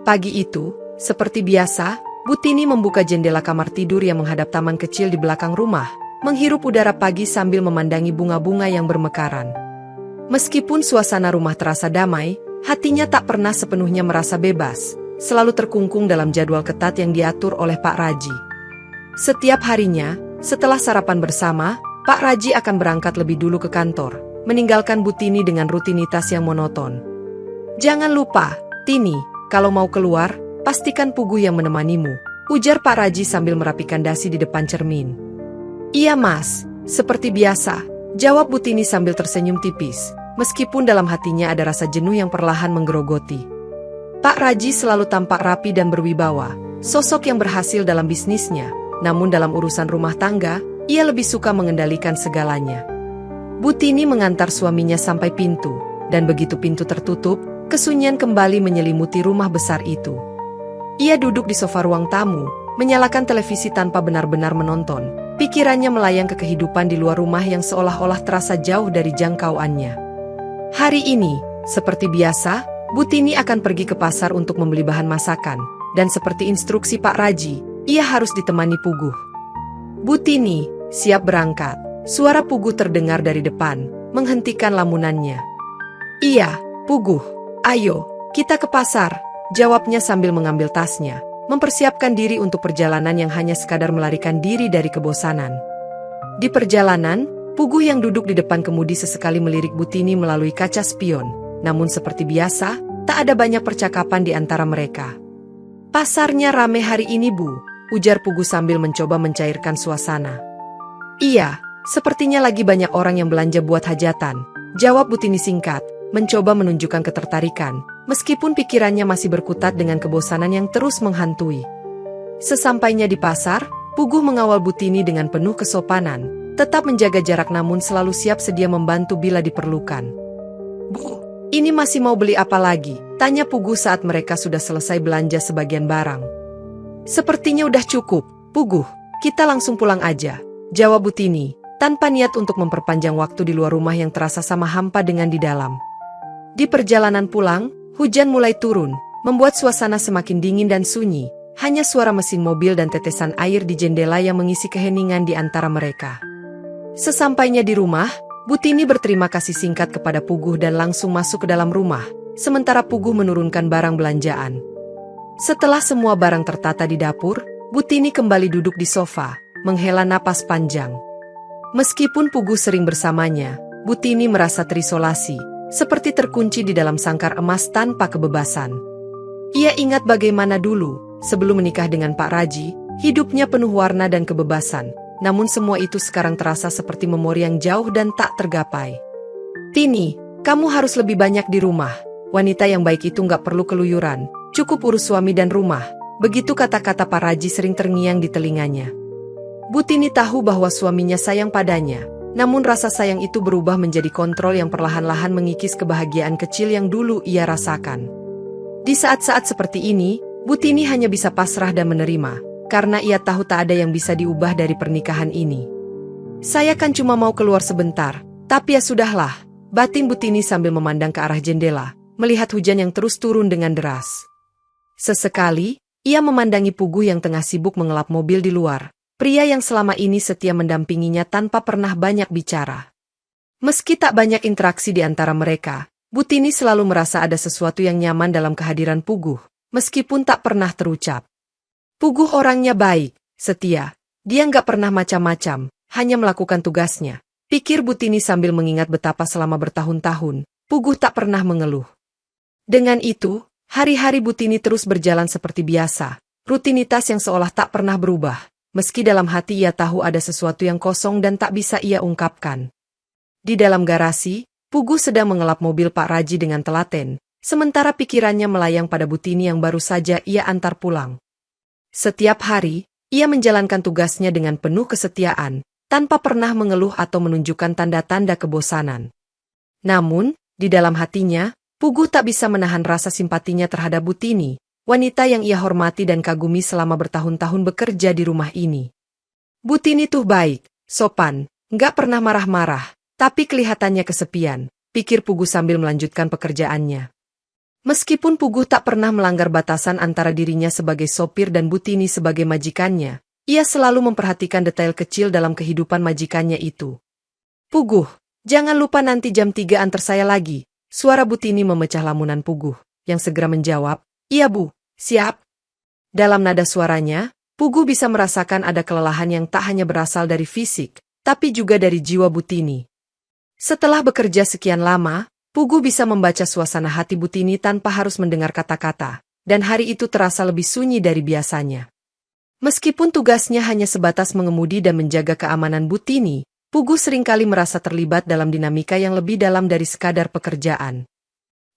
Pagi itu, seperti biasa, Butini membuka jendela kamar tidur yang menghadap taman kecil di belakang rumah, menghirup udara pagi sambil memandangi bunga-bunga yang bermekaran. Meskipun suasana rumah terasa damai, hatinya tak pernah sepenuhnya merasa bebas, selalu terkungkung dalam jadwal ketat yang diatur oleh Pak Raji. Setiap harinya, setelah sarapan bersama, Pak Raji akan berangkat lebih dulu ke kantor, meninggalkan Butini dengan rutinitas yang monoton. "Jangan lupa, Tini, kalau mau keluar, pastikan Puguh yang menemanimu," ujar Pak Raji sambil merapikan dasi di depan cermin. "Iya mas, seperti biasa," jawab Butini sambil tersenyum tipis, meskipun dalam hatinya ada rasa jenuh yang perlahan menggerogoti. Pak Raji selalu tampak rapi dan berwibawa, sosok yang berhasil dalam bisnisnya, namun dalam urusan rumah tangga, ia lebih suka mengendalikan segalanya. Butini mengantar suaminya sampai pintu, dan begitu pintu tertutup, kesunyian kembali menyelimuti rumah besar itu. Ia duduk di sofa ruang tamu, menyalakan televisi tanpa benar-benar menonton. Pikirannya melayang ke kehidupan di luar rumah yang seolah-olah terasa jauh dari jangkauannya. Hari ini, seperti biasa, Butini akan pergi ke pasar untuk membeli bahan masakan, dan seperti instruksi Pak Raji, ia harus ditemani Puguh. "Butini, siap berangkat," suara Puguh terdengar dari depan, menghentikan lamunannya. "Iya, Puguh, ayo, kita ke pasar," jawabnya sambil mengambil tasnya, mempersiapkan diri untuk perjalanan yang hanya sekadar melarikan diri dari kebosanan. Di perjalanan, Puguh yang duduk di depan kemudi sesekali melirik Butini melalui kaca spion, namun seperti biasa, tak ada banyak percakapan di antara mereka. "Pasarnya rame hari ini, Bu," ujar Puguh sambil mencoba mencairkan suasana. "Iya, sepertinya lagi banyak orang yang belanja buat hajatan," jawab Butini singkat, mencoba menunjukkan ketertarikan, meskipun pikirannya masih berkutat dengan kebosanan yang terus menghantui. Sesampainya di pasar, Puguh mengawal Butini dengan penuh kesopanan, tetap menjaga jarak namun selalu siap sedia membantu bila diperlukan. "Bu, ini masih mau beli apa lagi?" tanya Puguh saat mereka sudah selesai belanja sebagian barang. "Sepertinya udah cukup, Puguh, kita langsung pulang aja," jawab Butini, tanpa niat untuk memperpanjang waktu di luar rumah yang terasa sama hampa dengan di dalam. Di perjalanan pulang, hujan mulai turun, membuat suasana semakin dingin dan sunyi, hanya suara mesin mobil dan tetesan air di jendela yang mengisi keheningan di antara mereka. Sesampainya di rumah, Butini berterima kasih singkat kepada Puguh dan langsung masuk ke dalam rumah, sementara Puguh menurunkan barang belanjaan. Setelah semua barang tertata di dapur, Butini kembali duduk di sofa, menghela napas panjang. Meskipun Puguh sering bersamanya, Butini merasa terisolasi, seperti terkunci di dalam sangkar emas tanpa kebebasan. Ia ingat bagaimana dulu, sebelum menikah dengan Pak Raji, hidupnya penuh warna dan kebebasan, namun semua itu sekarang terasa seperti memori yang jauh dan tak tergapai. "Tini, kamu harus lebih banyak di rumah. Wanita yang baik itu nggak perlu keluyuran, cukup urus suami dan rumah," begitu kata-kata Pak Raji sering terngiang di telinganya. Butini tahu bahwa suaminya sayang padanya, namun rasa sayang itu berubah menjadi kontrol yang perlahan-lahan mengikis kebahagiaan kecil yang dulu ia rasakan. Di saat-saat seperti ini, Butini hanya bisa pasrah dan menerima, karena ia tahu tak ada yang bisa diubah dari pernikahan ini. "Saya kan cuma mau keluar sebentar, tapi ya sudahlah," batin Butini sambil memandang ke arah jendela, melihat hujan yang terus turun dengan deras. Sesekali, ia memandangi Puguh yang tengah sibuk mengelap mobil di luar. Pria yang selama ini setia mendampinginya tanpa pernah banyak bicara. Meski tak banyak interaksi di antara mereka, Butini selalu merasa ada sesuatu yang nyaman dalam kehadiran Puguh, meskipun tak pernah terucap. Puguh orangnya baik, setia, dia nggak pernah macam-macam, hanya melakukan tugasnya, pikir Butini sambil mengingat betapa selama bertahun-tahun, Puguh tak pernah mengeluh. Dengan itu, hari-hari Butini terus berjalan seperti biasa, rutinitas yang seolah tak pernah berubah. Meski dalam hati ia tahu ada sesuatu yang kosong dan tak bisa ia ungkapkan. Di dalam garasi, Puguh sedang mengelap mobil Pak Raji dengan telaten, sementara pikirannya melayang pada Butini yang baru saja ia antar pulang. Setiap hari, ia menjalankan tugasnya dengan penuh kesetiaan, tanpa pernah mengeluh atau menunjukkan tanda-tanda kebosanan. Namun, di dalam hatinya, Puguh tak bisa menahan rasa simpatinya terhadap Butini, wanita yang ia hormati dan kagumi selama bertahun-tahun bekerja di rumah ini. Butini tuh baik, sopan, nggak pernah marah-marah, tapi kelihatannya kesepian, pikir Puguh sambil melanjutkan pekerjaannya. Meskipun Puguh tak pernah melanggar batasan antara dirinya sebagai sopir dan Butini sebagai majikannya, ia selalu memperhatikan detail kecil dalam kehidupan majikannya itu. Puguh, jangan lupa nanti jam 3 antar saya lagi. Suara Butini memecah lamunan Puguh, yang segera menjawab, "Iya Bu, siap." Dalam nada suaranya, Puguh bisa merasakan ada kelelahan yang tak hanya berasal dari fisik, tapi juga dari jiwa Butini. Setelah bekerja sekian lama, Puguh bisa membaca suasana hati Butini tanpa harus mendengar kata-kata, dan hari itu terasa lebih sunyi dari biasanya. Meskipun tugasnya hanya sebatas mengemudi dan menjaga keamanan Butini, Puguh seringkali merasa terlibat dalam dinamika yang lebih dalam dari sekadar pekerjaan.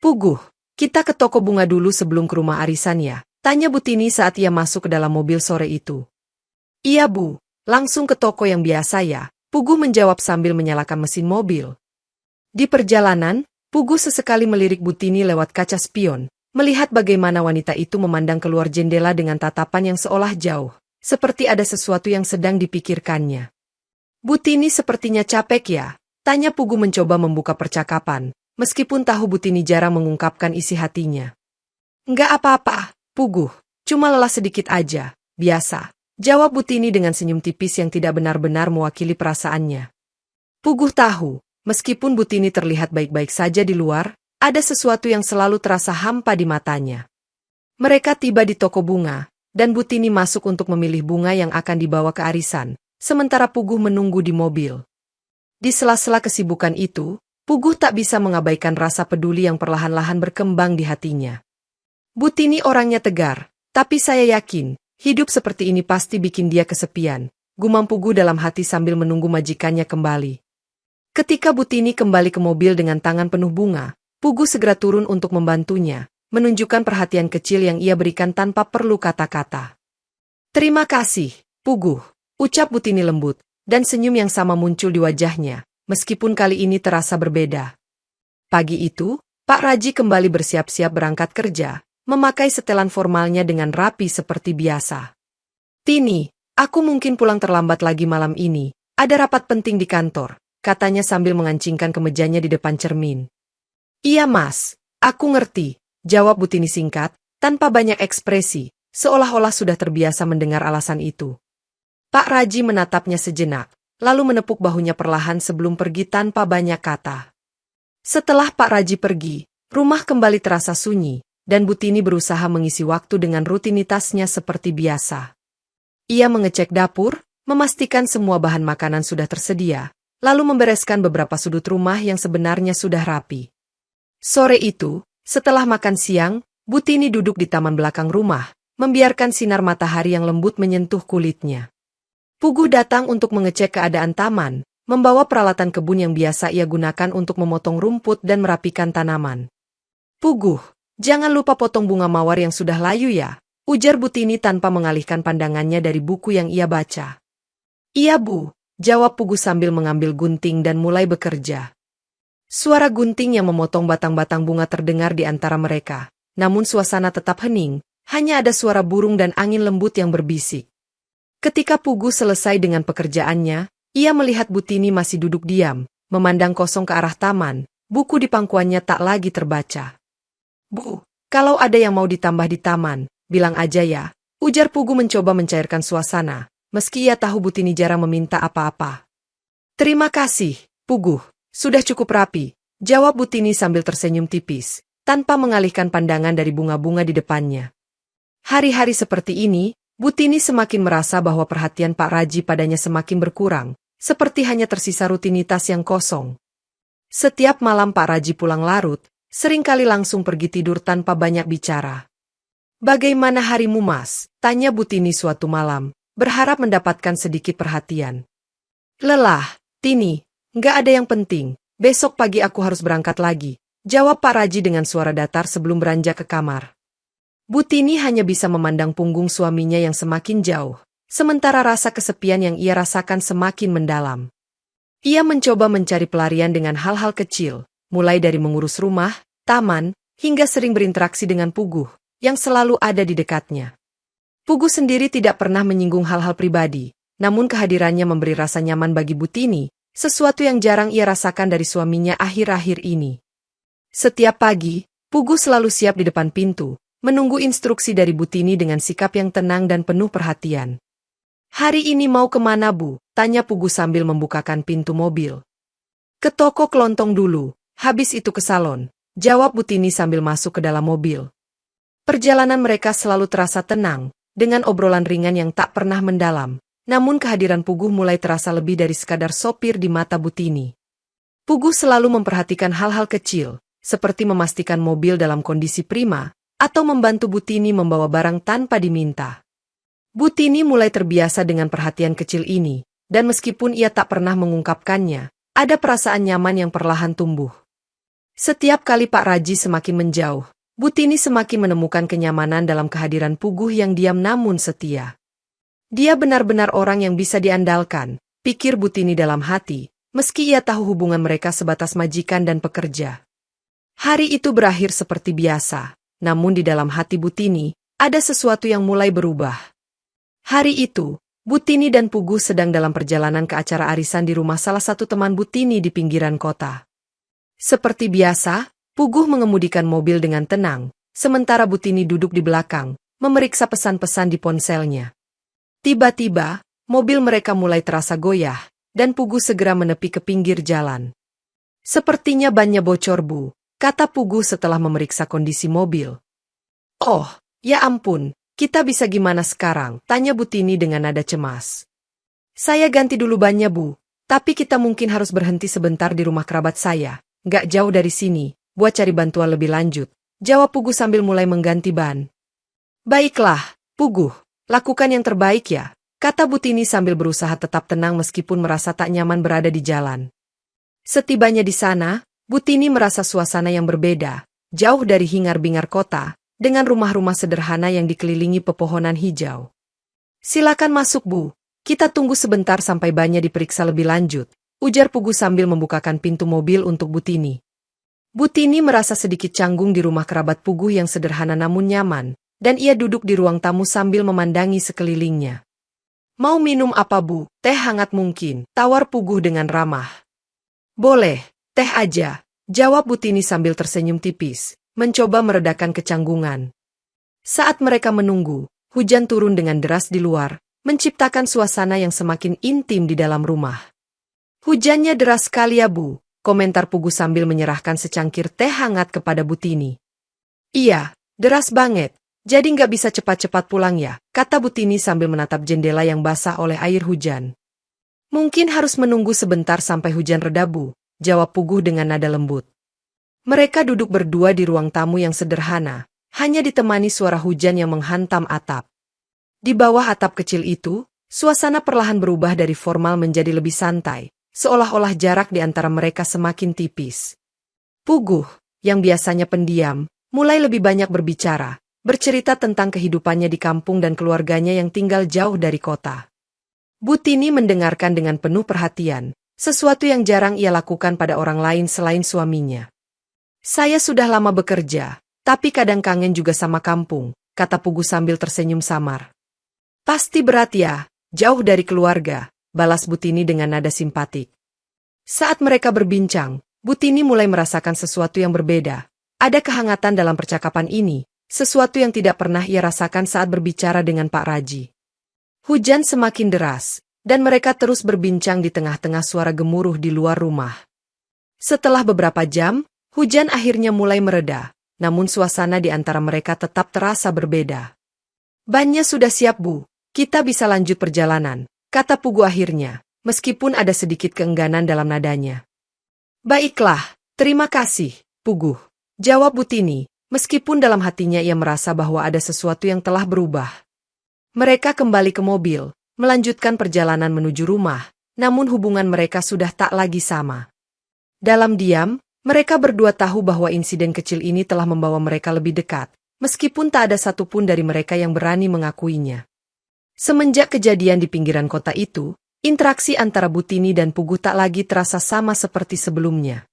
"Puguh, kita ke toko bunga dulu sebelum ke rumah arisan ya?" tanya Butini saat ia masuk ke dalam mobil sore itu. "Iya Bu, langsung ke toko yang biasa ya," Puguh menjawab sambil menyalakan mesin mobil. Di perjalanan, Puguh sesekali melirik Butini lewat kaca spion, melihat bagaimana wanita itu memandang keluar jendela dengan tatapan yang seolah jauh, seperti ada sesuatu yang sedang dipikirkannya. "Butini sepertinya capek ya?" tanya Puguh mencoba membuka percakapan, meskipun tahu Butini jarang mengungkapkan isi hatinya. "Enggak apa-apa, Puguh, cuma lelah sedikit aja, biasa," jawab Butini dengan senyum tipis yang tidak benar-benar mewakili perasaannya. Puguh tahu, meskipun Butini terlihat baik-baik saja di luar, ada sesuatu yang selalu terasa hampa di matanya. Mereka tiba di toko bunga, dan Butini masuk untuk memilih bunga yang akan dibawa ke arisan, sementara Puguh menunggu di mobil. Di sela-sela kesibukan itu, Puguh tak bisa mengabaikan rasa peduli yang perlahan-lahan berkembang di hatinya. "Butini orangnya tegar, tapi saya yakin, hidup seperti ini pasti bikin dia kesepian," gumam Puguh dalam hati sambil menunggu majikannya kembali. Ketika Butini kembali ke mobil dengan tangan penuh bunga, Puguh segera turun untuk membantunya, menunjukkan perhatian kecil yang ia berikan tanpa perlu kata-kata. "Terima kasih, Puguh," ucap Butini lembut, dan senyum yang sama muncul di wajahnya, meskipun kali ini terasa berbeda. Pagi itu, Pak Raji kembali bersiap-siap berangkat kerja, memakai setelan formalnya dengan rapi seperti biasa. "Tini, aku mungkin pulang terlambat lagi malam ini, ada rapat penting di kantor," katanya sambil mengancingkan kemejanya di depan cermin. "Iya Mas, aku ngerti," jawab Butini singkat, tanpa banyak ekspresi, seolah-olah sudah terbiasa mendengar alasan itu. Pak Raji menatapnya sejenak, lalu menepuk bahunya perlahan sebelum pergi tanpa banyak kata. Setelah Pak Raji pergi, rumah kembali terasa sunyi, dan Butini berusaha mengisi waktu dengan rutinitasnya seperti biasa. Ia mengecek dapur, memastikan semua bahan makanan sudah tersedia, lalu membereskan beberapa sudut rumah yang sebenarnya sudah rapi. Sore itu, setelah makan siang, Butini duduk di taman belakang rumah, membiarkan sinar matahari yang lembut menyentuh kulitnya. Puguh datang untuk mengecek keadaan taman, membawa peralatan kebun yang biasa ia gunakan untuk memotong rumput dan merapikan tanaman. "Puguh, jangan lupa potong bunga mawar yang sudah layu ya," ujar Butini tanpa mengalihkan pandangannya dari buku yang ia baca. "Iya Bu," jawab Puguh sambil mengambil gunting dan mulai bekerja. Suara gunting yang memotong batang-batang bunga terdengar di antara mereka, namun suasana tetap hening, hanya ada suara burung dan angin lembut yang berbisik. Ketika Puguh selesai dengan pekerjaannya, ia melihat Butini masih duduk diam, memandang kosong ke arah taman, buku di pangkuannya tak lagi terbaca. "Bu, kalau ada yang mau ditambah di taman, bilang aja ya," ujar Puguh mencoba mencairkan suasana, meski ia tahu Butini jarang meminta apa-apa. "Terima kasih, Puguh, sudah cukup rapi," jawab Butini sambil tersenyum tipis, tanpa mengalihkan pandangan dari bunga-bunga di depannya. Hari-hari seperti ini, Butini semakin merasa bahwa perhatian Pak Raji padanya semakin berkurang, seperti hanya tersisa rutinitas yang kosong. Setiap malam Pak Raji pulang larut, seringkali langsung pergi tidur tanpa banyak bicara. "Bagaimana harimu Mas?" tanya Butini suatu malam, berharap mendapatkan sedikit perhatian. "Lelah, Tini, nggak ada yang penting, besok pagi aku harus berangkat lagi," jawab Pak Raji dengan suara datar sebelum beranjak ke kamar. Butini hanya bisa memandang punggung suaminya yang semakin jauh, sementara rasa kesepian yang ia rasakan semakin mendalam. Ia mencoba mencari pelarian dengan hal-hal kecil, mulai dari mengurus rumah, taman, hingga sering berinteraksi dengan Puguh, yang selalu ada di dekatnya. Puguh sendiri tidak pernah menyinggung hal-hal pribadi, namun kehadirannya memberi rasa nyaman bagi Butini, sesuatu yang jarang ia rasakan dari suaminya akhir-akhir ini. Setiap pagi, Pugu selalu siap di depan pintu, menunggu instruksi dari Butini dengan sikap yang tenang dan penuh perhatian. "Hari ini mau kemana, Bu?" tanya Pugu sambil membukakan pintu mobil. "Ke toko kelontong dulu, habis itu ke salon," jawab Butini sambil masuk ke dalam mobil. Perjalanan mereka selalu terasa tenang, dengan obrolan ringan yang tak pernah mendalam. Namun kehadiran Pugu mulai terasa lebih dari sekadar sopir di mata Butini. Pugu selalu memperhatikan hal-hal kecil, seperti memastikan mobil dalam kondisi prima, atau membantu Butini membawa barang tanpa diminta. Butini mulai terbiasa dengan perhatian kecil ini, dan meskipun ia tak pernah mengungkapkannya, ada perasaan nyaman yang perlahan tumbuh. Setiap kali Pak Raji semakin menjauh, Butini semakin menemukan kenyamanan dalam kehadiran Pugu yang diam namun setia. "Dia benar-benar orang yang bisa diandalkan," pikir Butini dalam hati, meski ia tahu hubungan mereka sebatas majikan dan pekerja. Hari itu berakhir seperti biasa, namun di dalam hati Butini, ada sesuatu yang mulai berubah. Hari itu, Butini dan Pugu sedang dalam perjalanan ke acara arisan di rumah salah satu teman Butini di pinggiran kota. Seperti biasa, Pugu mengemudikan mobil dengan tenang, sementara Butini duduk di belakang, memeriksa pesan-pesan di ponselnya. Tiba-tiba, mobil mereka mulai terasa goyah, dan Pugu segera menepi ke pinggir jalan. "Sepertinya bannya bocor, Bu," kata Pugu setelah memeriksa kondisi mobil. "Oh, ya ampun, kita bisa gimana sekarang?" tanya Butini dengan nada cemas. "Saya ganti dulu bannya, Bu, tapi kita mungkin harus berhenti sebentar di rumah kerabat saya, nggak jauh dari sini, buat cari bantuan lebih lanjut," jawab Pugu sambil mulai mengganti ban. "Baiklah, Pugu, lakukan yang terbaik ya," kata Butini sambil berusaha tetap tenang meskipun merasa tak nyaman berada di jalan. Setibanya di sana, Butini merasa suasana yang berbeda, jauh dari hingar-bingar kota, dengan rumah-rumah sederhana yang dikelilingi pepohonan hijau. "Silakan masuk, Bu. Kita tunggu sebentar sampai bannya diperiksa lebih lanjut," ujar Pugu sambil membukakan pintu mobil untuk Butini. Butini merasa sedikit canggung di rumah kerabat Pugu yang sederhana namun nyaman, dan ia duduk di ruang tamu sambil memandangi sekelilingnya. "Mau minum apa, Bu? Teh hangat mungkin," tawar Pugu dengan ramah. "Boleh, teh aja," jawab Butini sambil tersenyum tipis, mencoba meredakan kecanggungan. Saat mereka menunggu, hujan turun dengan deras di luar, menciptakan suasana yang semakin intim di dalam rumah. "Hujannya deras sekali ya, Bu," komentar Pugu sambil menyerahkan secangkir teh hangat kepada Butini. "Iya, deras banget, jadi nggak bisa cepat-cepat pulang ya," kata Butini sambil menatap jendela yang basah oleh air hujan. "Mungkin harus menunggu sebentar sampai hujan reda, Bu," jawab Pugu dengan nada lembut. Mereka duduk berdua di ruang tamu yang sederhana, hanya ditemani suara hujan yang menghantam atap. Di bawah atap kecil itu, suasana perlahan berubah dari formal menjadi lebih santai, seolah-olah jarak di antara mereka semakin tipis. Pugu, yang biasanya pendiam, mulai lebih banyak berbicara, bercerita tentang kehidupannya di kampung dan keluarganya yang tinggal jauh dari kota. Butini mendengarkan dengan penuh perhatian, sesuatu yang jarang ia lakukan pada orang lain selain suaminya. "Saya sudah lama bekerja, tapi kadang kangen juga sama kampung," kata Pugu sambil tersenyum samar. "Pasti berat ya, jauh dari keluarga," balas Butini dengan nada simpatik. Saat mereka berbincang, Butini mulai merasakan sesuatu yang berbeda. Ada kehangatan dalam percakapan ini, sesuatu yang tidak pernah ia rasakan saat berbicara dengan Pak Raji. Hujan semakin deras, dan mereka terus berbincang di tengah-tengah suara gemuruh di luar rumah. Setelah beberapa jam, hujan akhirnya mulai mereda, namun suasana di antara mereka tetap terasa berbeda. "Bannya sudah siap, Bu. Kita bisa lanjut perjalanan," kata Pugu akhirnya, meskipun ada sedikit keengganan dalam nadanya. "Baiklah, terima kasih, Pugu," jawab Butini, meskipun dalam hatinya ia merasa bahwa ada sesuatu yang telah berubah. Mereka kembali ke mobil, melanjutkan perjalanan menuju rumah, namun hubungan mereka sudah tak lagi sama. Dalam diam, mereka berdua tahu bahwa insiden kecil ini telah membawa mereka lebih dekat, meskipun tak ada satupun dari mereka yang berani mengakuinya. Semenjak kejadian di pinggiran kota itu, interaksi antara Butini dan Pugu tak lagi terasa sama seperti sebelumnya.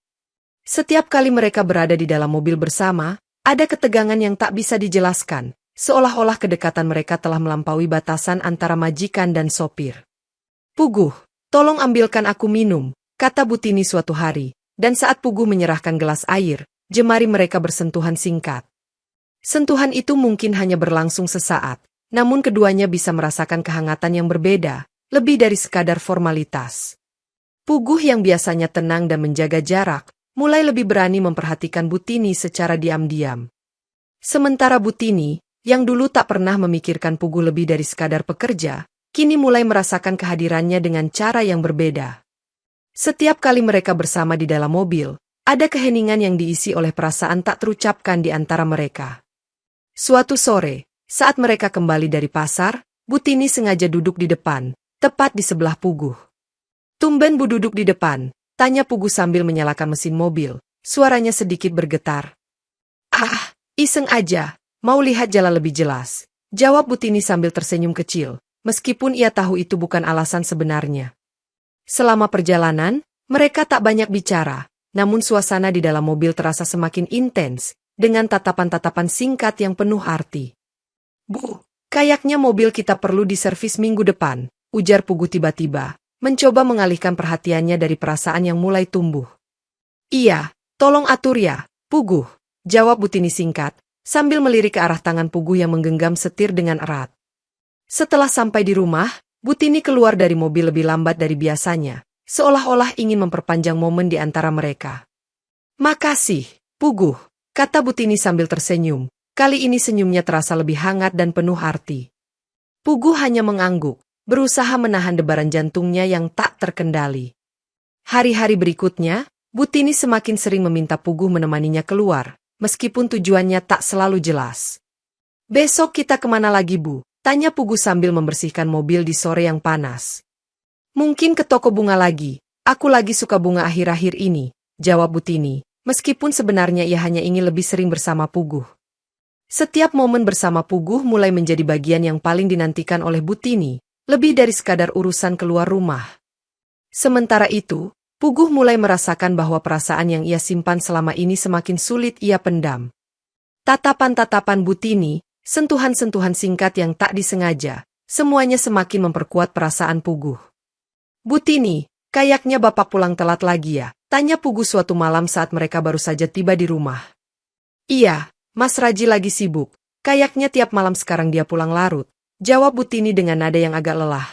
Setiap kali mereka berada di dalam mobil bersama, ada ketegangan yang tak bisa dijelaskan, seolah-olah kedekatan mereka telah melampaui batasan antara majikan dan sopir. "Pugu, tolong ambilkan aku minum," kata Butini suatu hari, dan saat Pugu menyerahkan gelas air, jemari mereka bersentuhan singkat. Sentuhan itu mungkin hanya berlangsung sesaat, namun keduanya bisa merasakan kehangatan yang berbeda, lebih dari sekadar formalitas. Puguh yang biasanya tenang dan menjaga jarak, mulai lebih berani memperhatikan Butini secara diam-diam. Sementara Butini, yang dulu tak pernah memikirkan Puguh lebih dari sekadar pekerja, kini mulai merasakan kehadirannya dengan cara yang berbeda. Setiap kali mereka bersama di dalam mobil, ada keheningan yang diisi oleh perasaan tak terucapkan di antara mereka. Suatu sore, saat mereka kembali dari pasar, Butini sengaja duduk di depan, tepat di sebelah Puguh. "Tumben Bu duduk di depan?" tanya Puguh sambil menyalakan mesin mobil, suaranya sedikit bergetar. "Ah, iseng aja, mau lihat jalan lebih jelas," jawab Butini sambil tersenyum kecil, meskipun ia tahu itu bukan alasan sebenarnya. Selama perjalanan, mereka tak banyak bicara, namun suasana di dalam mobil terasa semakin intens, dengan tatapan-tatapan singkat yang penuh arti. "Bu, kayaknya mobil kita perlu diservis minggu depan," ujar Puguh tiba-tiba, mencoba mengalihkan perhatiannya dari perasaan yang mulai tumbuh. "Iya, tolong atur ya, Puguh," jawab Butini singkat, sambil melirik ke arah tangan Puguh yang menggenggam setir dengan erat. Setelah sampai di rumah, Butini keluar dari mobil lebih lambat dari biasanya, seolah-olah ingin memperpanjang momen di antara mereka. "Makasih, Puguh," kata Butini sambil tersenyum. Kali ini senyumnya terasa lebih hangat dan penuh arti. Puguh hanya mengangguk, berusaha menahan debaran jantungnya yang tak terkendali. Hari-hari berikutnya, Butini semakin sering meminta Puguh menemaninya keluar, meskipun tujuannya tak selalu jelas. "Besok kita kemana lagi, Bu?" tanya Puguh sambil membersihkan mobil di sore yang panas. "Mungkin ke toko bunga lagi, aku lagi suka bunga akhir-akhir ini," jawab Butini, meskipun sebenarnya ia hanya ingin lebih sering bersama Puguh. Setiap momen bersama Puguh mulai menjadi bagian yang paling dinantikan oleh Butini, lebih dari sekadar urusan keluar rumah. Sementara itu, Puguh mulai merasakan bahwa perasaan yang ia simpan selama ini semakin sulit ia pendam. Tatapan-tatapan Butini, sentuhan-sentuhan singkat yang tak disengaja, semuanya semakin memperkuat perasaan Puguh. "Butini, kayaknya Bapak pulang telat lagi ya?" tanya Puguh suatu malam saat mereka baru saja tiba di rumah. "Iya, Mas Raji lagi sibuk, kayaknya tiap malam sekarang dia pulang larut," jawab Butini dengan nada yang agak lelah.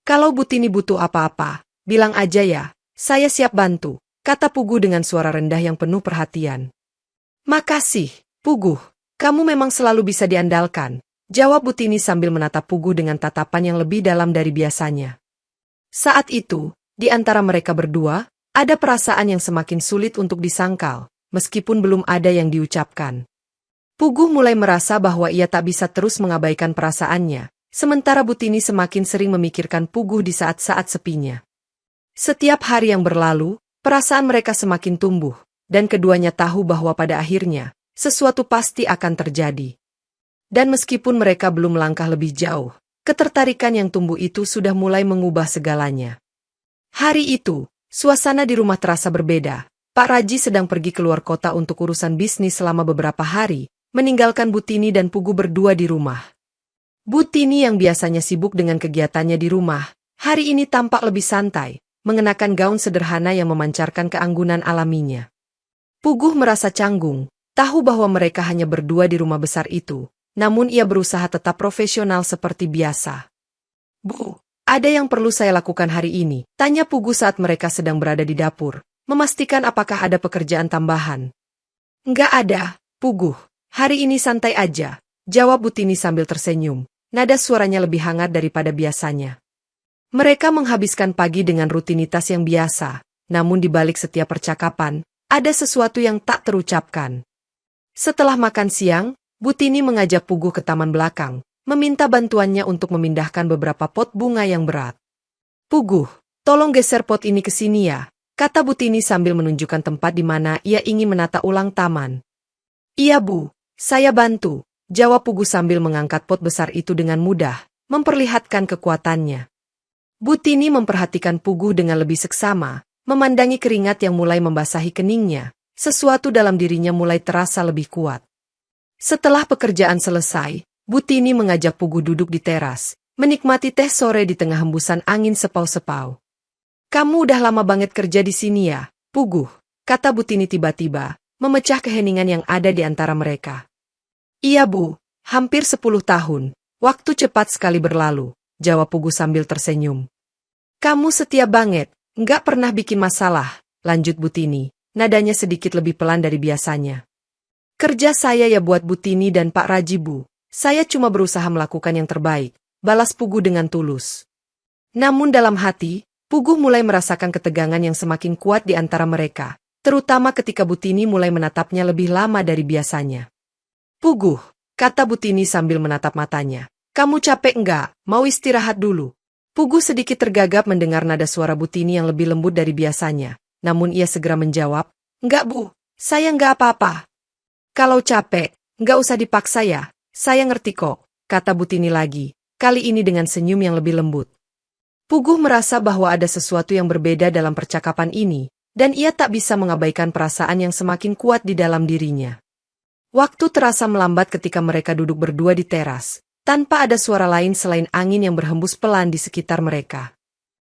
"Kalau Butini butuh apa-apa, bilang aja ya, saya siap bantu," kata Puguh dengan suara rendah yang penuh perhatian. "Makasih, Puguh. Kamu memang selalu bisa diandalkan," jawab Butini sambil menatap Puguh dengan tatapan yang lebih dalam dari biasanya. Saat itu, di antara mereka berdua, ada perasaan yang semakin sulit untuk disangkal, meskipun belum ada yang diucapkan. Puguh mulai merasa bahwa ia tak bisa terus mengabaikan perasaannya, sementara Butini semakin sering memikirkan Puguh di saat-saat sepinya. Setiap hari yang berlalu, perasaan mereka semakin tumbuh, dan keduanya tahu bahwa pada akhirnya, sesuatu pasti akan terjadi. Dan meskipun mereka belum melangkah lebih jauh, ketertarikan yang tumbuh itu sudah mulai mengubah segalanya. Hari itu, suasana di rumah terasa berbeda. Pak Raji sedang pergi keluar kota untuk urusan bisnis selama beberapa hari, meninggalkan Butini dan Puguh berdua di rumah. Butini yang biasanya sibuk dengan kegiatannya di rumah, hari ini tampak lebih santai, mengenakan gaun sederhana yang memancarkan keanggunan alaminya. Puguh merasa canggung, tahu bahwa mereka hanya berdua di rumah besar itu, namun ia berusaha tetap profesional seperti biasa. "Bu, ada yang perlu saya lakukan hari ini?" tanya Puguh saat mereka sedang berada di dapur, memastikan apakah ada pekerjaan tambahan. "Nggak ada, Puguh. Hari ini santai aja," jawab Butini sambil tersenyum, nada suaranya lebih hangat daripada biasanya. Mereka menghabiskan pagi dengan rutinitas yang biasa, namun di balik setiap percakapan, ada sesuatu yang tak terucapkan. Setelah makan siang, Butini mengajak Puguh ke taman belakang, meminta bantuannya untuk memindahkan beberapa pot bunga yang berat. "Puguh, tolong geser pot ini ke sini ya," kata Butini sambil menunjukkan tempat di mana ia ingin menata ulang taman. "Iya Bu, saya bantu," jawab Puguh sambil mengangkat pot besar itu dengan mudah, memperlihatkan kekuatannya. Butini memperhatikan Puguh dengan lebih seksama, memandangi keringat yang mulai membasahi keningnya. Sesuatu dalam dirinya mulai terasa lebih kuat. Setelah pekerjaan selesai, Butini mengajak Puguh duduk di teras, menikmati teh sore di tengah hembusan angin sepau-sepau. "Kamu udah lama banget kerja di sini ya, Puguh?" kata Butini tiba-tiba, memecah keheningan yang ada di antara mereka. Iya Bu, hampir 10 tahun. Waktu cepat sekali berlalu, jawab Pugu sambil tersenyum. Kamu setia banget, nggak pernah bikin masalah, lanjut Butini, nadanya sedikit lebih pelan dari biasanya. Kerja saya ya buat Butini dan Pak Raji Bu, saya cuma berusaha melakukan yang terbaik, balas Pugu dengan tulus. Namun dalam hati, Pugu mulai merasakan ketegangan yang semakin kuat di antara mereka, terutama ketika Butini mulai menatapnya lebih lama dari biasanya. Pugu, kata Butini sambil menatap matanya. Kamu capek enggak? Mau istirahat dulu? Pugu sedikit tergagap mendengar nada suara Butini yang lebih lembut dari biasanya. Namun ia segera menjawab, enggak Bu, saya enggak apa-apa. Kalau capek, enggak usah dipaksa ya, saya ngerti kok, kata Butini lagi, kali ini dengan senyum yang lebih lembut. Pugu merasa bahwa ada sesuatu yang berbeda dalam percakapan ini, dan ia tak bisa mengabaikan perasaan yang semakin kuat di dalam dirinya. Waktu terasa melambat ketika mereka duduk berdua di teras, tanpa ada suara lain selain angin yang berhembus pelan di sekitar mereka.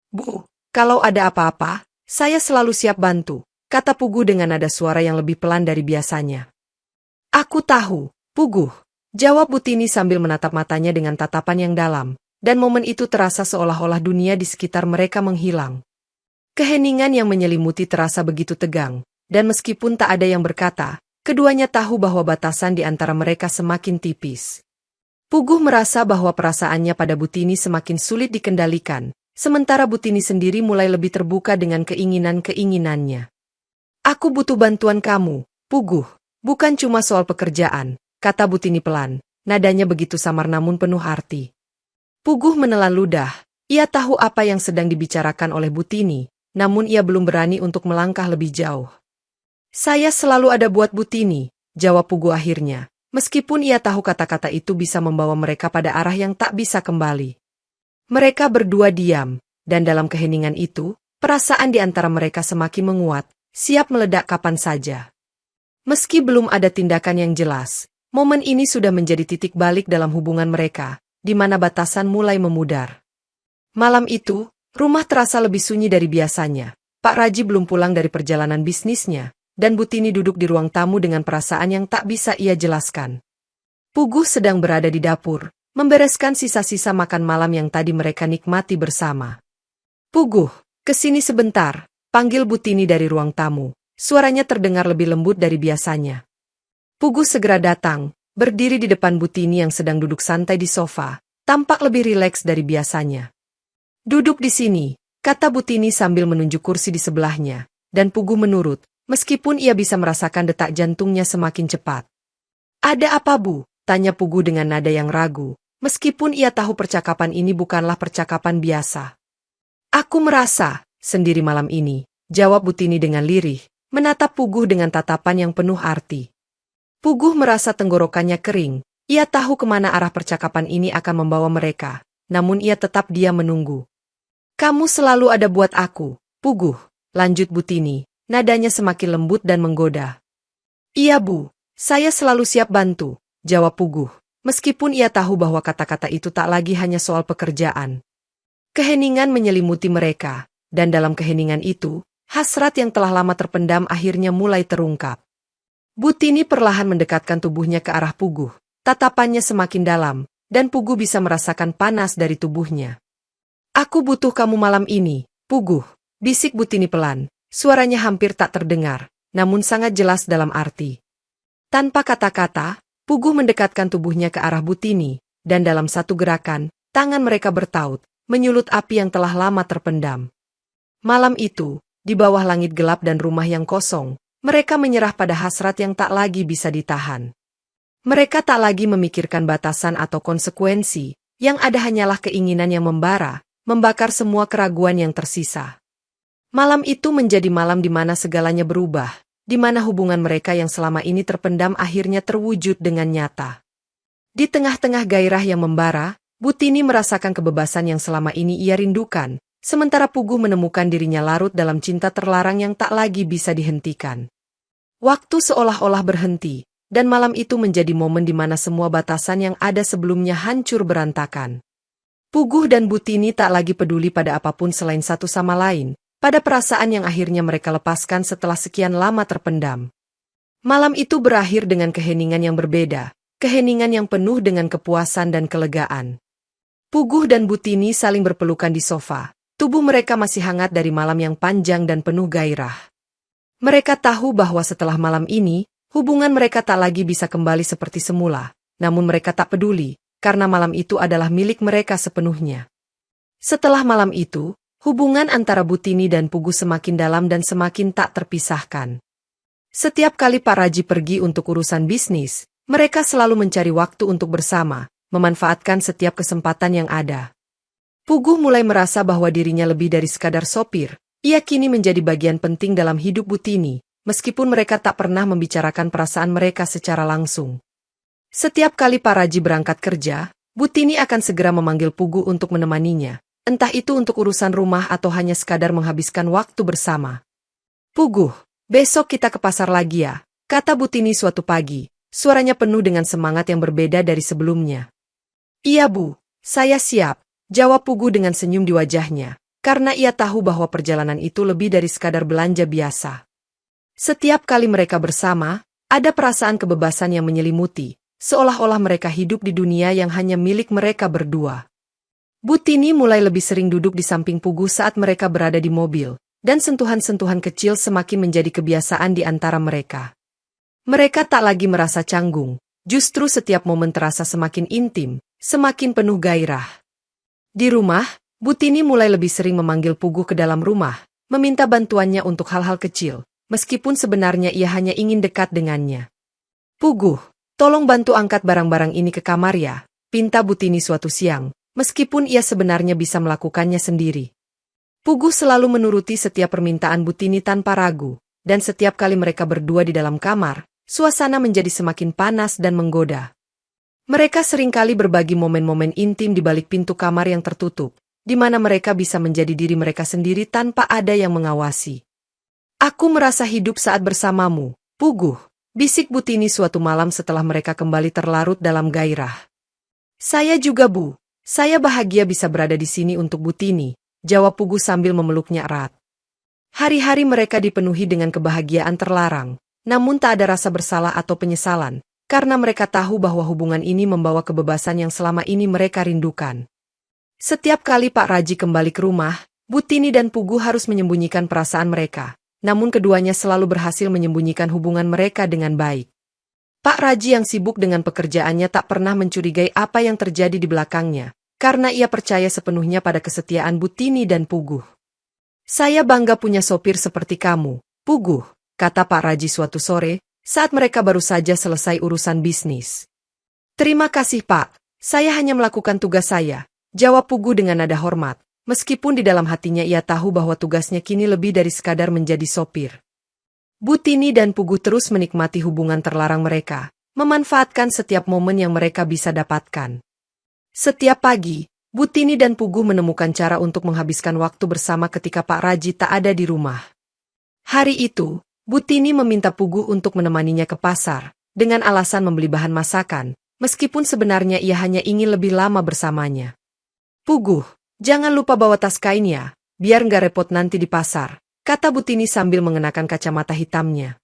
Bu, kalau ada apa-apa, saya selalu siap bantu, kata Pugu dengan nada suara yang lebih pelan dari biasanya. Aku tahu, Pugu, jawab Butini sambil menatap matanya dengan tatapan yang dalam, dan momen itu terasa seolah-olah dunia di sekitar mereka menghilang. Keheningan yang menyelimuti terasa begitu tegang, dan meskipun tak ada yang berkata, keduanya tahu bahwa batasan di antara mereka semakin tipis. Pugu merasa bahwa perasaannya pada Butini semakin sulit dikendalikan, sementara Butini sendiri mulai lebih terbuka dengan keinginan-keinginannya. Aku butuh bantuan kamu, Pugu, bukan cuma soal pekerjaan, kata Butini pelan, nadanya begitu samar namun penuh arti. Pugu menelan ludah, ia tahu apa yang sedang dibicarakan oleh Butini, namun ia belum berani untuk melangkah lebih jauh. Saya selalu ada buat Butini, jawab Pugu akhirnya, meskipun ia tahu kata-kata itu bisa membawa mereka pada arah yang tak bisa kembali. Mereka berdua diam, dan dalam keheningan itu, perasaan di antara mereka semakin menguat, siap meledak kapan saja. Meski belum ada tindakan yang jelas, momen ini sudah menjadi titik balik dalam hubungan mereka, di mana batasan mulai memudar. Malam itu, rumah terasa lebih sunyi dari biasanya. Pak Raji belum pulang dari perjalanan bisnisnya, dan Butini duduk di ruang tamu dengan perasaan yang tak bisa ia jelaskan. Pugu sedang berada di dapur, membereskan sisa-sisa makan malam yang tadi mereka nikmati bersama. Pugu, kesini sebentar, panggil Butini dari ruang tamu. Suaranya terdengar lebih lembut dari biasanya. Pugu segera datang, berdiri di depan Butini yang sedang duduk santai di sofa, tampak lebih rileks dari biasanya. Duduk di sini, kata Butini sambil menunjuk kursi di sebelahnya, dan Pugu menurut. Meskipun ia bisa merasakan detak jantungnya semakin cepat. Ada apa Bu? Tanya Pugu dengan nada yang ragu, meskipun ia tahu percakapan ini bukanlah percakapan biasa. Aku merasa, sendiri malam ini, jawab Butini dengan lirih, menatap Pugu dengan tatapan yang penuh arti. Pugu merasa tenggorokannya kering, ia tahu kemana arah percakapan ini akan membawa mereka, namun ia tetap diam menunggu. Kamu selalu ada buat aku, Pugu, lanjut Butini. Nadanya semakin lembut dan menggoda. Iya Bu, saya selalu siap bantu, jawab Pugu, meskipun ia tahu bahwa kata-kata itu tak lagi hanya soal pekerjaan. Keheningan menyelimuti mereka, dan dalam keheningan itu, hasrat yang telah lama terpendam akhirnya mulai terungkap. Butini perlahan mendekatkan tubuhnya ke arah Pugu, tatapannya semakin dalam, dan Pugu bisa merasakan panas dari tubuhnya. Aku butuh kamu malam ini, Pugu, bisik Butini pelan. Suaranya hampir tak terdengar, namun sangat jelas dalam arti. Tanpa kata-kata, Pugu mendekatkan tubuhnya ke arah Butini, dan dalam satu gerakan, tangan mereka bertaut, menyulut api yang telah lama terpendam. Malam itu, di bawah langit gelap dan rumah yang kosong, mereka menyerah pada hasrat yang tak lagi bisa ditahan. Mereka tak lagi memikirkan batasan atau konsekuensi, yang ada hanyalah keinginan yang membara, membakar semua keraguan yang tersisa. Malam itu menjadi malam di mana segalanya berubah, di mana hubungan mereka yang selama ini terpendam akhirnya terwujud dengan nyata. Di tengah-tengah gairah yang membara, Butini merasakan kebebasan yang selama ini ia rindukan, sementara Pugu menemukan dirinya larut dalam cinta terlarang yang tak lagi bisa dihentikan. Waktu seolah-olah berhenti, dan malam itu menjadi momen di mana semua batasan yang ada sebelumnya hancur berantakan. Pugu dan Butini tak lagi peduli pada apapun selain satu sama lain, pada perasaan yang akhirnya mereka lepaskan setelah sekian lama terpendam. Malam itu berakhir dengan keheningan yang berbeda, keheningan yang penuh dengan kepuasan dan kelegaan. Puguh dan Butini saling berpelukan di sofa, tubuh mereka masih hangat dari malam yang panjang dan penuh gairah. Mereka tahu bahwa setelah malam ini, hubungan mereka tak lagi bisa kembali seperti semula, namun mereka tak peduli, karena malam itu adalah milik mereka sepenuhnya. Setelah malam itu, hubungan antara Butini dan Puguh semakin dalam dan semakin tak terpisahkan. Setiap kali Pak Raji pergi untuk urusan bisnis, mereka selalu mencari waktu untuk bersama, memanfaatkan setiap kesempatan yang ada. Puguh mulai merasa bahwa dirinya lebih dari sekadar sopir, ia kini menjadi bagian penting dalam hidup Butini, meskipun mereka tak pernah membicarakan perasaan mereka secara langsung. Setiap kali Pak Raji berangkat kerja, Butini akan segera memanggil Puguh untuk menemaninya, entah itu untuk urusan rumah atau hanya sekadar menghabiskan waktu bersama. Puguh, besok kita ke pasar lagi ya, kata Butini suatu pagi, suaranya penuh dengan semangat yang berbeda dari sebelumnya. Iya Bu, saya siap, jawab Puguh dengan senyum di wajahnya, karena ia tahu bahwa perjalanan itu lebih dari sekadar belanja biasa. Setiap kali mereka bersama, ada perasaan kebebasan yang menyelimuti, seolah-olah mereka hidup di dunia yang hanya milik mereka berdua. Butini mulai lebih sering duduk di samping Puguh saat mereka berada di mobil, dan sentuhan-sentuhan kecil semakin menjadi kebiasaan di antara mereka. Mereka tak lagi merasa canggung, justru setiap momen terasa semakin intim, semakin penuh gairah. Di rumah, Butini mulai lebih sering memanggil Puguh ke dalam rumah, meminta bantuannya untuk hal-hal kecil, meskipun sebenarnya ia hanya ingin dekat dengannya. Puguh, tolong bantu angkat barang-barang ini ke kamar ya, pinta Butini suatu siang, meskipun ia sebenarnya bisa melakukannya sendiri. Puguh selalu menuruti setiap permintaan Butini tanpa ragu, dan setiap kali mereka berdua di dalam kamar, suasana menjadi semakin panas dan menggoda. Mereka seringkali berbagi momen-momen intim di balik pintu kamar yang tertutup, di mana mereka bisa menjadi diri mereka sendiri tanpa ada yang mengawasi. Aku merasa hidup saat bersamamu, Puguh, bisik Butini suatu malam setelah mereka kembali terlarut dalam gairah. Saya juga Bu, saya bahagia bisa berada di sini untuk Butini, jawab Puguh sambil memeluknya erat. Hari-hari mereka dipenuhi dengan kebahagiaan terlarang, namun tak ada rasa bersalah atau penyesalan, karena mereka tahu bahwa hubungan ini membawa kebebasan yang selama ini mereka rindukan. Setiap kali Pak Raji kembali ke rumah, Butini dan Puguh harus menyembunyikan perasaan mereka, namun keduanya selalu berhasil menyembunyikan hubungan mereka dengan baik. Pak Raji yang sibuk dengan pekerjaannya tak pernah mencurigai apa yang terjadi di belakangnya, karena ia percaya sepenuhnya pada kesetiaan Butini dan Puguh. Saya bangga punya sopir seperti kamu, Puguh, kata Pak Raji suatu sore, saat mereka baru saja selesai urusan bisnis. Terima kasih Pak, saya hanya melakukan tugas saya, jawab Puguh dengan nada hormat, meskipun di dalam hatinya ia tahu bahwa tugasnya kini lebih dari sekadar menjadi sopir. Butini dan Puguh terus menikmati hubungan terlarang mereka, memanfaatkan setiap momen yang mereka bisa dapatkan. Setiap pagi, Butini dan Puguh menemukan cara untuk menghabiskan waktu bersama ketika Pak Raji tak ada di rumah. Hari itu, Butini meminta Puguh untuk menemaninya ke pasar, dengan alasan membeli bahan masakan, meskipun sebenarnya ia hanya ingin lebih lama bersamanya. Puguh, jangan lupa bawa tas kain ya, biar nggak repot nanti di pasar, kata Butini sambil mengenakan kacamata hitamnya.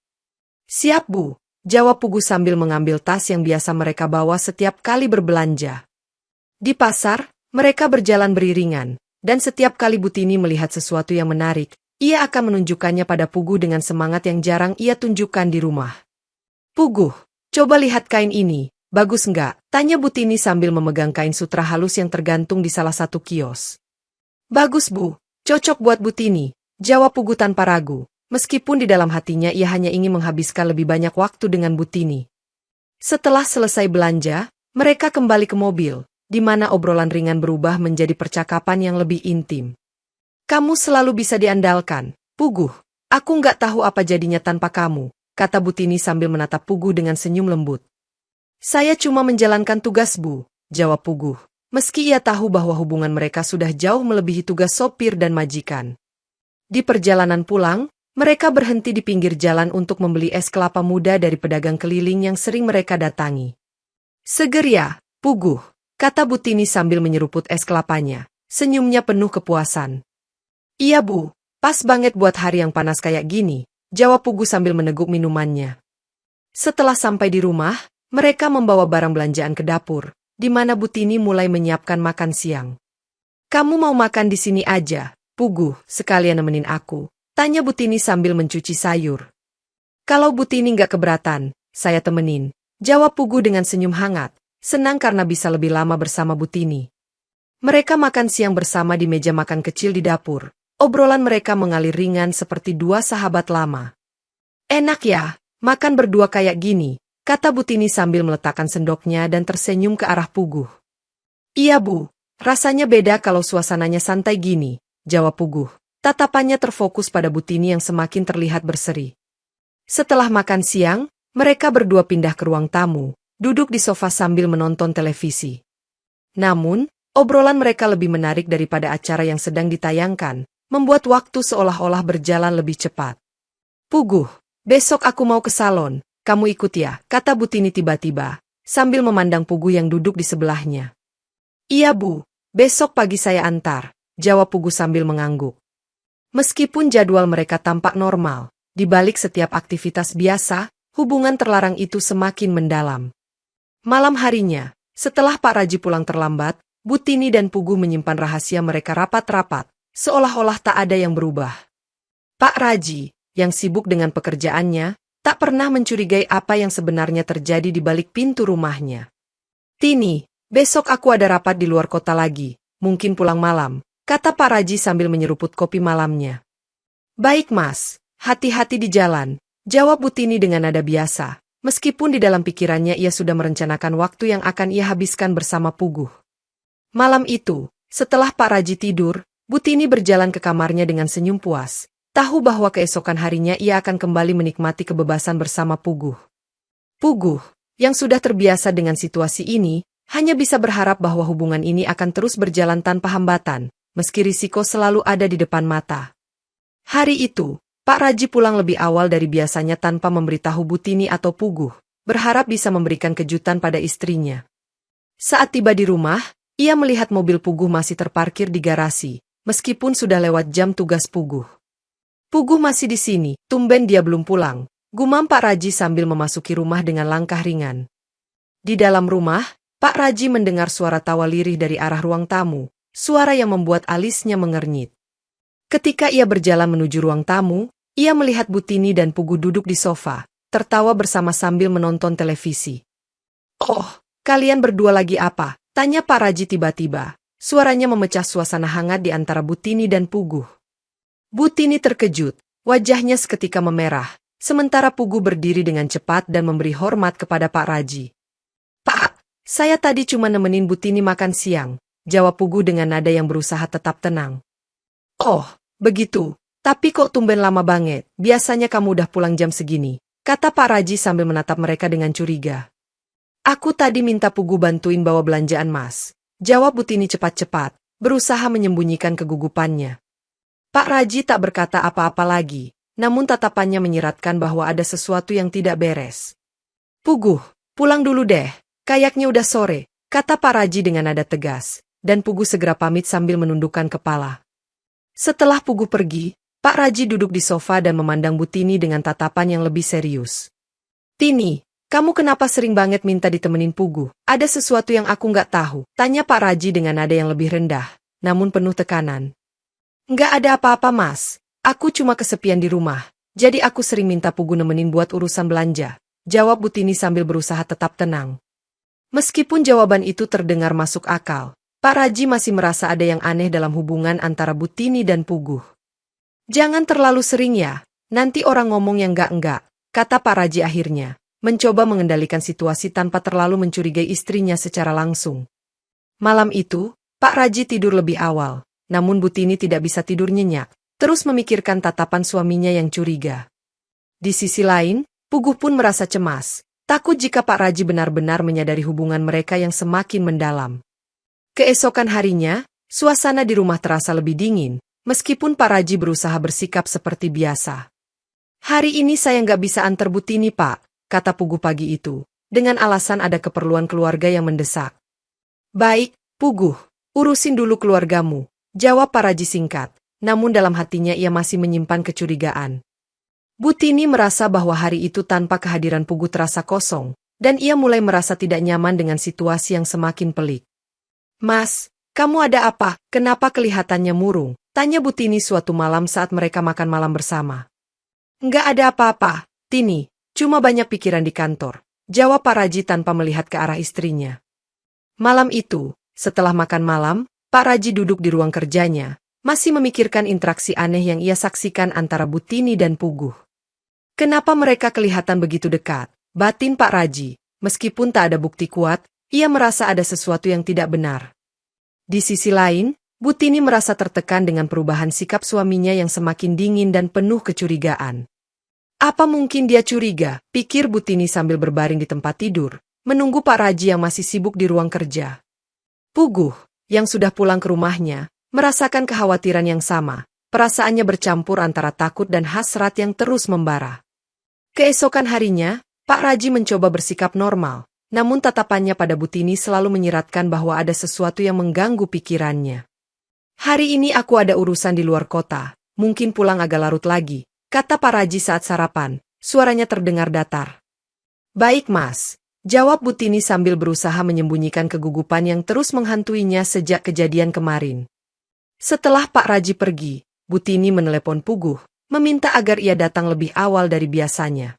Siap Bu, jawab Puguh sambil mengambil tas yang biasa mereka bawa setiap kali berbelanja. Di pasar, mereka berjalan beriringan, dan setiap kali Butini melihat sesuatu yang menarik, ia akan menunjukkannya pada Puguh dengan semangat yang jarang ia tunjukkan di rumah. Puguh, coba lihat kain ini, bagus nggak? Tanya Butini sambil memegang kain sutra halus yang tergantung di salah satu kios. Bagus Bu, cocok buat Butini, jawab Puguh tanpa ragu, meskipun di dalam hatinya ia hanya ingin menghabiskan lebih banyak waktu dengan Butini. Setelah selesai belanja, mereka kembali ke mobil, di mana obrolan ringan berubah menjadi percakapan yang lebih intim. Kamu selalu bisa diandalkan, Puguh. Aku nggak tahu apa jadinya tanpa kamu, kata Butini sambil menatap Puguh dengan senyum lembut. Saya cuma menjalankan tugas Bu, jawab Puguh, meski ia tahu bahwa hubungan mereka sudah jauh melebihi tugas sopir dan majikan. Di perjalanan pulang, mereka berhenti di pinggir jalan untuk membeli es kelapa muda dari pedagang keliling yang sering mereka datangi. Seger ya, Puguh, kata Butini sambil menyeruput es kelapanya, senyumnya penuh kepuasan. Iya Bu, pas banget buat hari yang panas kayak gini, jawab Puguh sambil meneguk minumannya. Setelah sampai di rumah, mereka membawa barang belanjaan ke dapur, di mana Butini mulai menyiapkan makan siang. Kamu mau makan di sini aja, Puguh, sekalian nemenin aku, tanya Butini sambil mencuci sayur. Kalau Butini nggak keberatan, saya temenin, jawab Puguh dengan senyum hangat, senang karena bisa lebih lama bersama Butini. Mereka makan siang bersama di meja makan kecil di dapur. Obrolan mereka mengalir ringan seperti dua sahabat lama. Enak ya, makan berdua kayak gini, kata Butini sambil meletakkan sendoknya dan tersenyum ke arah Puguh. Iya Bu, rasanya beda kalau suasananya santai gini, jawab Puguh. Tatapannya terfokus pada Butini yang semakin terlihat berseri. Setelah makan siang, mereka berdua pindah ke ruang tamu, duduk di sofa sambil menonton televisi. Namun, obrolan mereka lebih menarik daripada acara yang sedang ditayangkan, membuat waktu seolah-olah berjalan lebih cepat. Puguh, besok aku mau ke salon, kamu ikut ya, kata Butini tiba-tiba, sambil memandang Puguh yang duduk di sebelahnya. Iya Bu, besok pagi saya antar, jawab Puguh sambil mengangguk. Meskipun jadwal mereka tampak normal, di balik setiap aktivitas biasa, hubungan terlarang itu semakin mendalam. Malam harinya, setelah Pak Raji pulang terlambat, Butini dan Puguh menyimpan rahasia mereka rapat-rapat, seolah-olah tak ada yang berubah. Pak Raji, yang sibuk dengan pekerjaannya, tak pernah mencurigai apa yang sebenarnya terjadi di balik pintu rumahnya. Tini, besok aku ada rapat di luar kota lagi, mungkin pulang malam, kata Pak Raji sambil menyeruput kopi malamnya. Baik Mas, hati-hati di jalan, jawab Butini dengan nada biasa, meskipun di dalam pikirannya ia sudah merencanakan waktu yang akan ia habiskan bersama Puguh. Malam itu, setelah Pak Raji tidur, Butini berjalan ke kamarnya dengan senyum puas, tahu bahwa keesokan harinya ia akan kembali menikmati kebebasan bersama Puguh. Puguh, yang sudah terbiasa dengan situasi ini, hanya bisa berharap bahwa hubungan ini akan terus berjalan tanpa hambatan, meski risiko selalu ada di depan mata. Hari itu, Pak Raji pulang lebih awal dari biasanya tanpa memberitahu Butini atau Puguh, berharap bisa memberikan kejutan pada istrinya. Saat tiba di rumah, ia melihat mobil Puguh masih terparkir di garasi, meskipun sudah lewat jam tugas Puguh. Puguh masih di sini, tumben dia belum pulang, gumam Pak Raji sambil memasuki rumah dengan langkah ringan. Di dalam rumah, Pak Raji mendengar suara tawa lirih dari arah ruang tamu, suara yang membuat alisnya mengernyit. Ketika ia berjalan menuju ruang tamu, ia melihat Butini dan Puguh duduk di sofa, tertawa bersama sambil menonton televisi. Oh, kalian berdua lagi apa? Tanya Pak Raji tiba-tiba. Suaranya memecah suasana hangat di antara Butini dan Puguh. Butini terkejut, wajahnya seketika memerah, sementara Puguh berdiri dengan cepat dan memberi hormat kepada Pak Raji. Pak, saya tadi cuma nemenin Butini makan siang, jawab Puguh dengan nada yang berusaha tetap tenang. Oh, begitu, tapi kok tumben lama banget, biasanya kamu udah pulang jam segini, kata Pak Raji sambil menatap mereka dengan curiga. Aku tadi minta Puguh bantuin bawa belanjaan Mas, jawab Butini cepat-cepat, berusaha menyembunyikan kegugupannya. Pak Raji tak berkata apa-apa lagi, namun tatapannya menyiratkan bahwa ada sesuatu yang tidak beres. Puguh, pulang dulu deh, kayaknya udah sore, kata Pak Raji dengan nada tegas, dan Puguh segera pamit sambil menundukkan kepala. Setelah Puguh pergi, Pak Raji duduk di sofa dan memandang Butini dengan tatapan yang lebih serius. Tini, kamu kenapa sering banget minta ditemenin Puguh? Ada sesuatu yang aku nggak tahu, tanya Pak Raji dengan nada yang lebih rendah, namun penuh tekanan. Nggak ada apa-apa Mas, aku cuma kesepian di rumah, jadi aku sering minta Puguh nemenin buat urusan belanja, jawab Butini sambil berusaha tetap tenang. Meskipun jawaban itu terdengar masuk akal, Pak Raji masih merasa ada yang aneh dalam hubungan antara Butini dan Puguh. Jangan terlalu sering ya, nanti orang ngomong yang enggak, kata Pak Raji akhirnya, mencoba mengendalikan situasi tanpa terlalu mencurigai istrinya secara langsung. Malam itu, Pak Raji tidur lebih awal, namun Butini tidak bisa tidur nyenyak, terus memikirkan tatapan suaminya yang curiga. Di sisi lain, Puguh pun merasa cemas, takut jika Pak Raji benar-benar menyadari hubungan mereka yang semakin mendalam. Keesokan harinya, suasana di rumah terasa lebih dingin, meskipun Pak Raji berusaha bersikap seperti biasa. Hari ini saya nggak bisa antar Butini Pak, kata Puguh pagi itu, dengan alasan ada keperluan keluarga yang mendesak. Baik, Puguh, urusin dulu keluargamu, jawab Pak Raji singkat, namun dalam hatinya ia masih menyimpan kecurigaan. Butini merasa bahwa hari itu tanpa kehadiran Pugu terasa kosong, dan ia mulai merasa tidak nyaman dengan situasi yang semakin pelik. "Mas, kamu ada apa? Kenapa kelihatannya murung?" tanya Butini suatu malam saat mereka makan malam bersama. "Nggak ada apa-apa, Tini, cuma banyak pikiran di kantor," jawab Pak Raji tanpa melihat ke arah istrinya. Malam itu, setelah makan malam, Pak Raji duduk di ruang kerjanya, masih memikirkan interaksi aneh yang ia saksikan antara Butini dan Puguh. Kenapa mereka kelihatan begitu dekat? Batin Pak Raji, meskipun tak ada bukti kuat, ia merasa ada sesuatu yang tidak benar. Di sisi lain, Butini merasa tertekan dengan perubahan sikap suaminya yang semakin dingin dan penuh kecurigaan. Apa mungkin dia curiga? Pikir Butini sambil berbaring di tempat tidur, menunggu Pak Raji yang masih sibuk di ruang kerja. Puguh, yang sudah pulang ke rumahnya, merasakan kekhawatiran yang sama. Perasaannya bercampur antara takut dan hasrat yang terus membara. Keesokan harinya, Pak Raji mencoba bersikap normal, namun tatapannya pada Butini selalu menyiratkan bahwa ada sesuatu yang mengganggu pikirannya. "Hari ini aku ada urusan di luar kota, mungkin pulang agak larut lagi," kata Pak Raji saat sarapan, suaranya terdengar datar. "Baik Mas," jawab Butini sambil berusaha menyembunyikan kegugupan yang terus menghantuinya sejak kejadian kemarin. Setelah Pak Raji pergi, Butini menelepon Puguh, meminta agar ia datang lebih awal dari biasanya.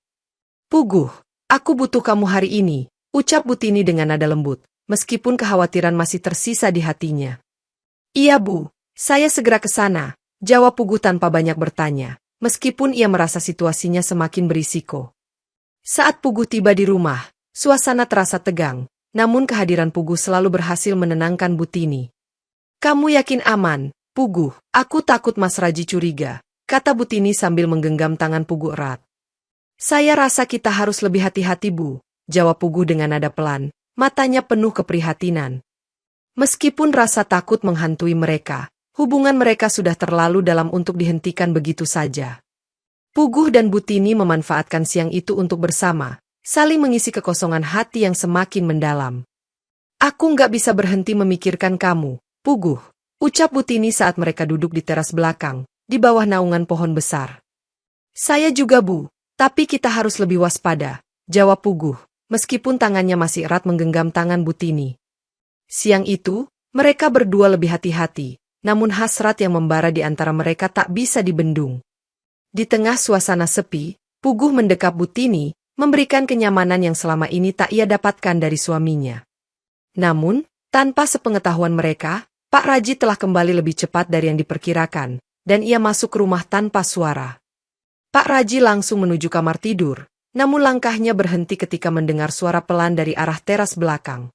"Puguh, aku butuh kamu hari ini," ucap Butini dengan nada lembut, meskipun kekhawatiran masih tersisa di hatinya. "Iya Bu, saya segera ke sana," jawab Puguh tanpa banyak bertanya, meskipun ia merasa situasinya semakin berisiko. Saat Puguh tiba di rumah, suasana terasa tegang, namun kehadiran Puguh selalu berhasil menenangkan Butini. "Kamu yakin aman, Puguh? Aku takut Mas Raji curiga," kata Butini sambil menggenggam tangan Puguh erat. "Saya rasa kita harus lebih hati-hati Bu," jawab Puguh dengan nada pelan, matanya penuh keprihatinan. Meskipun rasa takut menghantui mereka, hubungan mereka sudah terlalu dalam untuk dihentikan begitu saja. Puguh dan Butini memanfaatkan siang itu untuk bersama, saling mengisi kekosongan hati yang semakin mendalam. "Aku nggak bisa berhenti memikirkan kamu, Puguh," ucap Butini saat mereka duduk di teras belakang, di bawah naungan pohon besar. "Saya juga Bu, tapi kita harus lebih waspada," jawab Puguh, meskipun tangannya masih erat menggenggam tangan Butini. Siang itu, mereka berdua lebih hati-hati, namun hasrat yang membara di antara mereka tak bisa dibendung. Di tengah suasana sepi, Puguh mendekap Butini, memberikan kenyamanan yang selama ini tak ia dapatkan dari suaminya. Namun, tanpa sepengetahuan mereka, Pak Raji telah kembali lebih cepat dari yang diperkirakan, dan ia masuk ke rumah tanpa suara. Pak Raji langsung menuju kamar tidur, namun langkahnya berhenti ketika mendengar suara pelan dari arah teras belakang.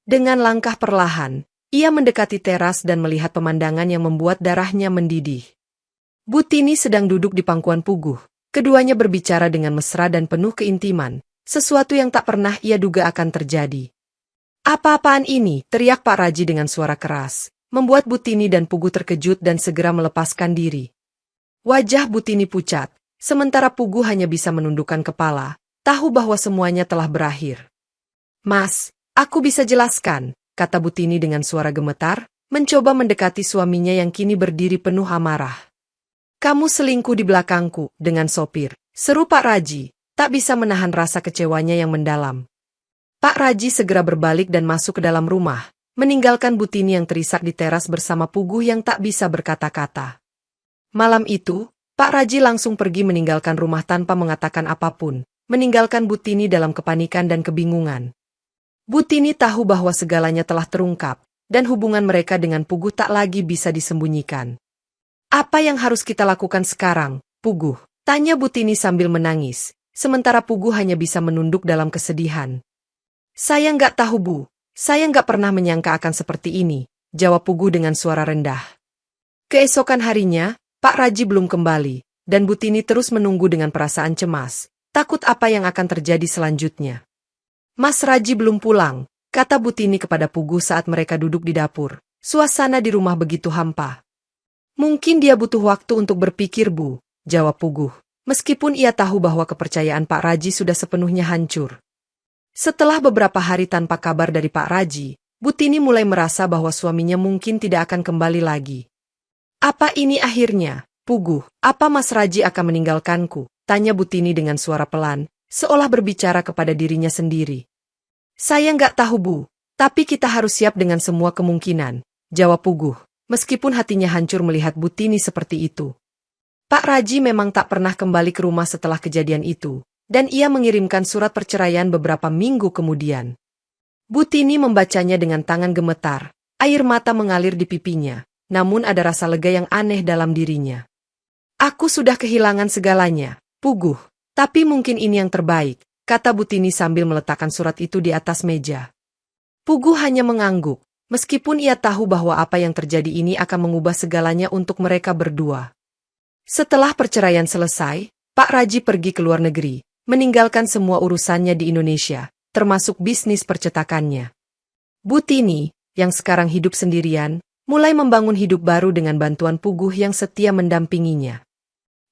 Dengan langkah perlahan, ia mendekati teras dan melihat pemandangan yang membuat darahnya mendidih. Butini sedang duduk di pangkuan Puguh, keduanya berbicara dengan mesra dan penuh keintiman, sesuatu yang tak pernah ia duga akan terjadi. "Apa-apaan ini?" teriak Pak Raji dengan suara keras, membuat Butini dan Puguh terkejut dan segera melepaskan diri. Wajah Butini pucat, sementara Puguh hanya bisa menundukkan kepala, tahu bahwa semuanya telah berakhir. "Mas, aku bisa jelaskan," kata Butini dengan suara gemetar, mencoba mendekati suaminya yang kini berdiri penuh amarah. "Kamu selingkuh di belakangku dengan sopir," seru Pak Raji, tak bisa menahan rasa kecewanya yang mendalam. Pak Raji segera berbalik dan masuk ke dalam rumah, meninggalkan Butini yang terisak di teras bersama Puguh yang tak bisa berkata-kata. Malam itu, Pak Raji langsung pergi meninggalkan rumah tanpa mengatakan apapun, meninggalkan Butini dalam kepanikan dan kebingungan. Butini tahu bahwa segalanya telah terungkap, dan hubungan mereka dengan Puguh tak lagi bisa disembunyikan. "Apa yang harus kita lakukan sekarang, Puguh?" tanya Butini sambil menangis, sementara Puguh hanya bisa menunduk dalam kesedihan. "Saya nggak tahu Bu, saya nggak pernah menyangka akan seperti ini," jawab Puguh dengan suara rendah. Keesokan harinya, Pak Raji belum kembali, dan Butini terus menunggu dengan perasaan cemas, takut apa yang akan terjadi selanjutnya. "Mas Raji belum pulang," kata Butini kepada Puguh saat mereka duduk di dapur. Suasana di rumah begitu hampa. "Mungkin dia butuh waktu untuk berpikir Bu," jawab Puguh, meskipun ia tahu bahwa kepercayaan Pak Raji sudah sepenuhnya hancur. Setelah beberapa hari tanpa kabar dari Pak Raji, Butini mulai merasa bahwa suaminya mungkin tidak akan kembali lagi. Apa ini akhirnya? Puguh, apa Mas Raji akan meninggalkanku? Tanya Butini dengan suara pelan, seolah berbicara kepada dirinya sendiri. Saya nggak tahu Bu, tapi kita harus siap dengan semua kemungkinan, jawab Puguh, meskipun hatinya hancur melihat Butini seperti itu. Pak Raji memang tak pernah kembali ke rumah setelah kejadian itu, dan ia mengirimkan surat perceraian beberapa minggu kemudian. Butini membacanya dengan tangan gemetar, air mata mengalir di pipinya, namun ada rasa lega yang aneh dalam dirinya. Aku sudah kehilangan segalanya, Puguh, tapi mungkin ini yang terbaik, kata Butini sambil meletakkan surat itu di atas meja. Puguh hanya mengangguk, meskipun ia tahu bahwa apa yang terjadi ini akan mengubah segalanya untuk mereka berdua. Setelah perceraian selesai, Pak Raji pergi ke luar negeri, meninggalkan semua urusannya di Indonesia, termasuk bisnis percetakannya. Butini, yang sekarang hidup sendirian, mulai membangun hidup baru dengan bantuan Puguh yang setia mendampinginya.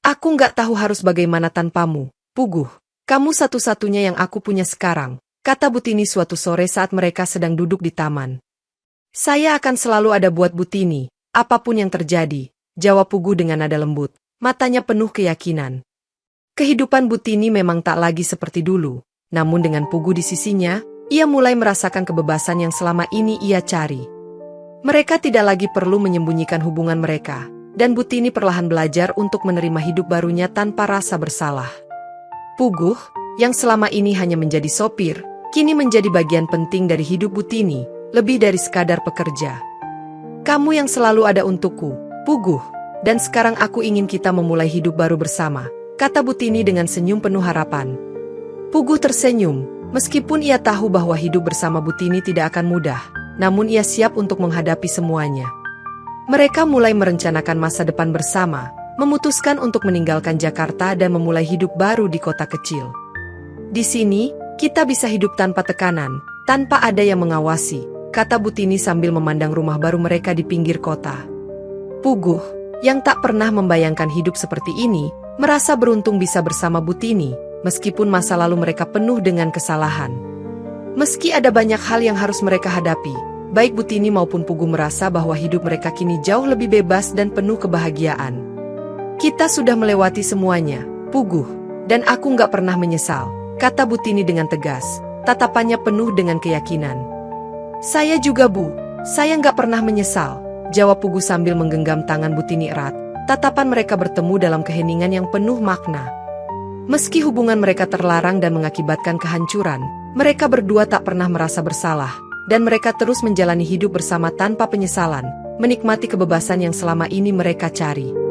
Aku nggak tahu harus bagaimana tanpamu, Puguh. Kamu satu-satunya yang aku punya sekarang, kata Butini suatu sore saat mereka sedang duduk di taman. Saya akan selalu ada buat Butini, apapun yang terjadi, jawab Puguh dengan nada lembut, matanya penuh keyakinan. Kehidupan Butini memang tak lagi seperti dulu, namun dengan Puguh di sisinya, ia mulai merasakan kebebasan yang selama ini ia cari. Mereka tidak lagi perlu menyembunyikan hubungan mereka, dan Butini perlahan belajar untuk menerima hidup barunya tanpa rasa bersalah. Puguh, yang selama ini hanya menjadi sopir, kini menjadi bagian penting dari hidup Butini, lebih dari sekadar pekerja. Kamu yang selalu ada untukku, Puguh, dan sekarang aku ingin kita memulai hidup baru bersama, kata Butini dengan senyum penuh harapan. Puguh tersenyum, meskipun ia tahu bahwa hidup bersama Butini tidak akan mudah, namun ia siap untuk menghadapi semuanya. Mereka mulai merencanakan masa depan bersama, memutuskan untuk meninggalkan Jakarta dan memulai hidup baru di kota kecil. Di sini, kita bisa hidup tanpa tekanan, tanpa ada yang mengawasi, kata Butini sambil memandang rumah baru mereka di pinggir kota. Puguh, yang tak pernah membayangkan hidup seperti ini, merasa beruntung bisa bersama Butini, meskipun masa lalu mereka penuh dengan kesalahan. Meski ada banyak hal yang harus mereka hadapi, baik Butini maupun Puguh merasa bahwa hidup mereka kini jauh lebih bebas dan penuh kebahagiaan. Kita sudah melewati semuanya, Puguh, dan aku nggak pernah menyesal, kata Butini dengan tegas, tatapannya penuh dengan keyakinan. Saya juga Bu, saya nggak pernah menyesal, jawab Puguh sambil menggenggam tangan Butini erat, tatapan mereka bertemu dalam keheningan yang penuh makna. Meski hubungan mereka terlarang dan mengakibatkan kehancuran, mereka berdua tak pernah merasa bersalah, dan mereka terus menjalani hidup bersama tanpa penyesalan, menikmati kebebasan yang selama ini mereka cari.